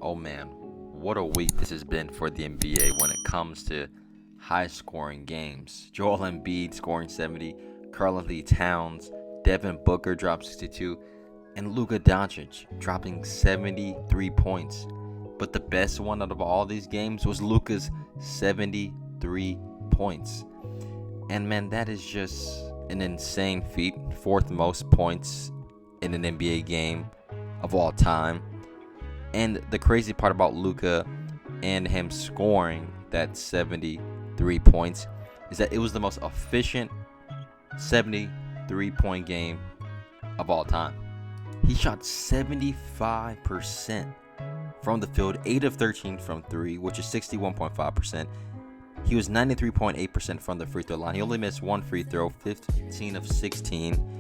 oh man, what a week this has been for the NBA when it comes to high scoring games. Joel Embiid scoring 70, Karl-Anthony Towns, Devin Booker dropped 62, and Luka Doncic dropping 73 points. But the best one out of all these games was Luka's 73 points. And man, that is just an insane feat. Fourth most points in an NBA game of all time. And the crazy part about Luka and him scoring that 73 points is that it was the most efficient 73-point game of all time. He shot 75% from the field, 8 of 13 from 3, which is 61.5%. He was 93.8% from the free throw line. He only missed one free throw, 15 of 16.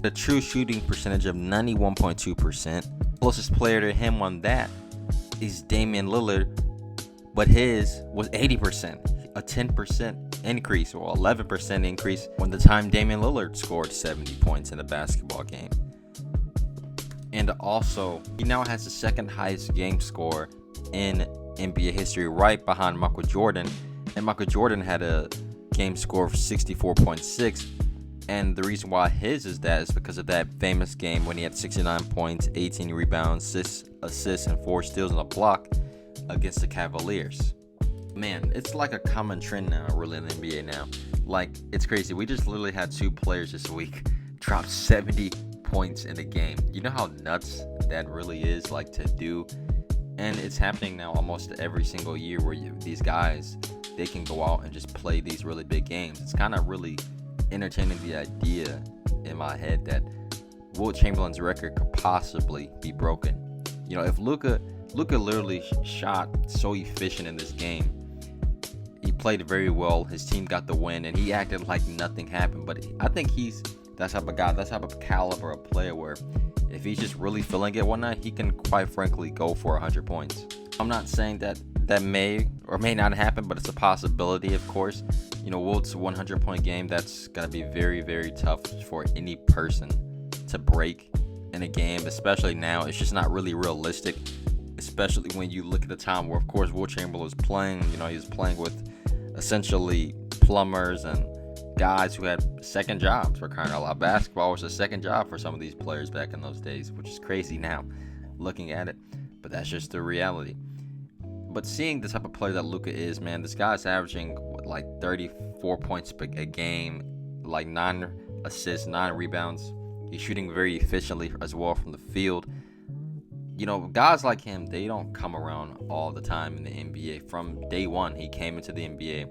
A true shooting percentage of 91.2%. Closest player to him on that is Damian Lillard, but his was 80%, a 10% increase or 11% increase when the time Damian Lillard scored 70 points in a basketball game. And also, he now has the second highest game score in NBA history, right behind Michael Jordan. And Michael Jordan had a game score of 64.6. And the reason why his is that is because of that famous game when he had 69 points, 18 rebounds, 6 assists, and 4 steals and a block against the Cavaliers. Man, it's like a common trend now, really, in the NBA now. Like, it's crazy. We just literally had 2 players this week drop 70 points in a game. You know how nuts that really is, like, to do? And it's happening now almost every single year where these guys, they can go out and just play these really big games. It's kind of really entertaining the idea in my head that Wilt Chamberlain's record could possibly be broken. You know, if Luka literally shot so efficient in this game, he played very well, his team got the win, and he acted like nothing happened. But I think he's that type of guy, that type of caliber of player where if he's just really feeling it one night, he can quite frankly go for 100 points. I'm not saying that may or may not happen, but it's a possibility, of course. You know, Wilt's 100-point game, that's going to be very, very tough for any person to break in a game, especially now. It's just not really realistic, especially when you look at the time where, of course, Wilt Chamberlain was playing. You know, he was playing with essentially plumbers and guys who had second jobs, for crying out loud. Basketball was a second job for some of these players back in those days, which is crazy now looking at it, but that's just the reality. But seeing the type of player that Luka is, man, this guy's averaging like 34 points a game, like 9 assists, 9 rebounds. He's shooting very efficiently as well from the field. You know, guys like him, they don't come around all the time in the NBA. From day one, he came into the NBA.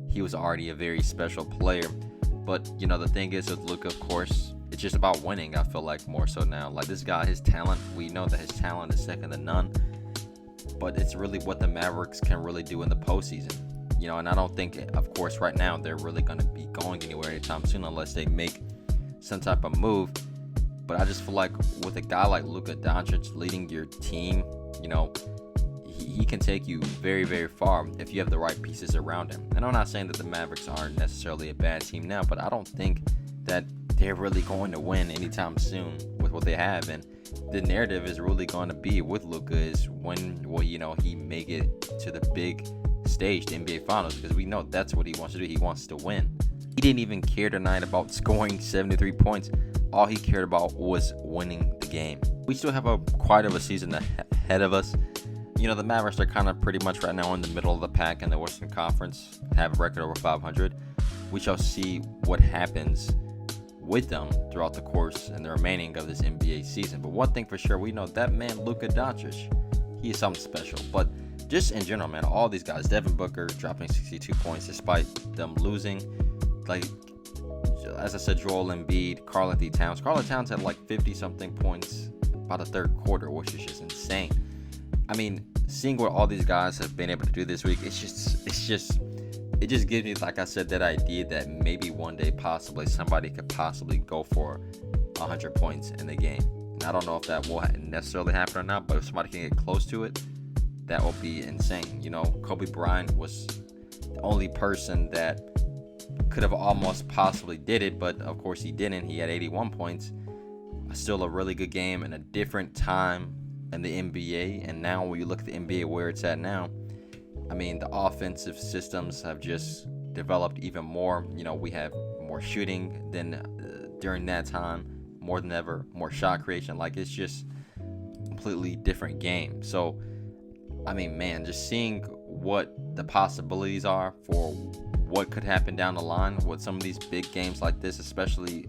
He was already a very special player. But, you know, the thing is with Luka, of course, it's just about winning, I feel like, more so now. Like, this guy, his talent, we know that his talent is second to none. But it's really what the Mavericks can really do in the postseason. You know, and I don't think, of course, right now they're really going to be going anywhere anytime soon unless they make some type of move. But I just feel like with a guy like Luka Doncic leading your team, you know, he can take you very, very far if you have the right pieces around him. And I'm not saying that the Mavericks aren't necessarily a bad team now, but I don't think that they're really going to win anytime soon with what they have. And the narrative is really going to be with Luka is when will, you know, he make it to the big stage, the NBA Finals, because we know that's what he wants to do. He wants to win. He didn't even care tonight about scoring 73 points. All he cared about was winning the game. We still have quite of a season ahead of us. You know, the Mavericks are kind of pretty much right now in the middle of the pack in the Western Conference, have a record over 500. We shall see what happens with them throughout the course and the remaining of this NBA season. But one thing for sure, we know that man, Luka Doncic, he is something special. But just in general, man, all these guys, Devin Booker dropping 62 points despite them losing. Like, as I said, Joel Embiid, Karl-Anthony Towns. Karl-Anthony Towns had like 50-something points by the third quarter, which is just insane. I mean, seeing what all these guys have been able to do this week, it just gives me, like I said, that idea that maybe one day possibly somebody could possibly go for 100 points in the game. And I don't know if that will necessarily happen or not, but if somebody can get close to it, that will be insane. You know, Kobe Bryant was the only person that could have almost possibly did it, but of course he didn't. He had 81 points. Still a really good game in a different time in the NBA, and now when you look at the NBA where it's at now, I mean, the offensive systems have just developed even more. We have more shooting than during that time, more than ever, more shot creation. Like, it's just completely different game. So, I mean, man, just seeing what the possibilities are for what could happen down the line with some of these big games like this, especially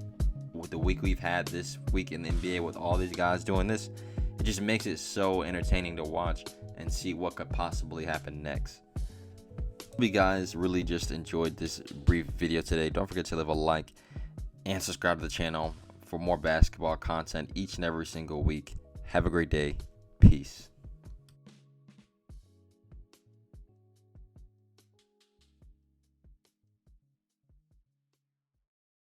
with the week we've had this week in the NBA with all these guys doing this, it just makes it so entertaining to watch and see what could possibly happen next. Hope you guys really just enjoyed this brief video today. Don't forget to leave a like and subscribe to the channel for more basketball content each and every single week. Have a great day. Peace.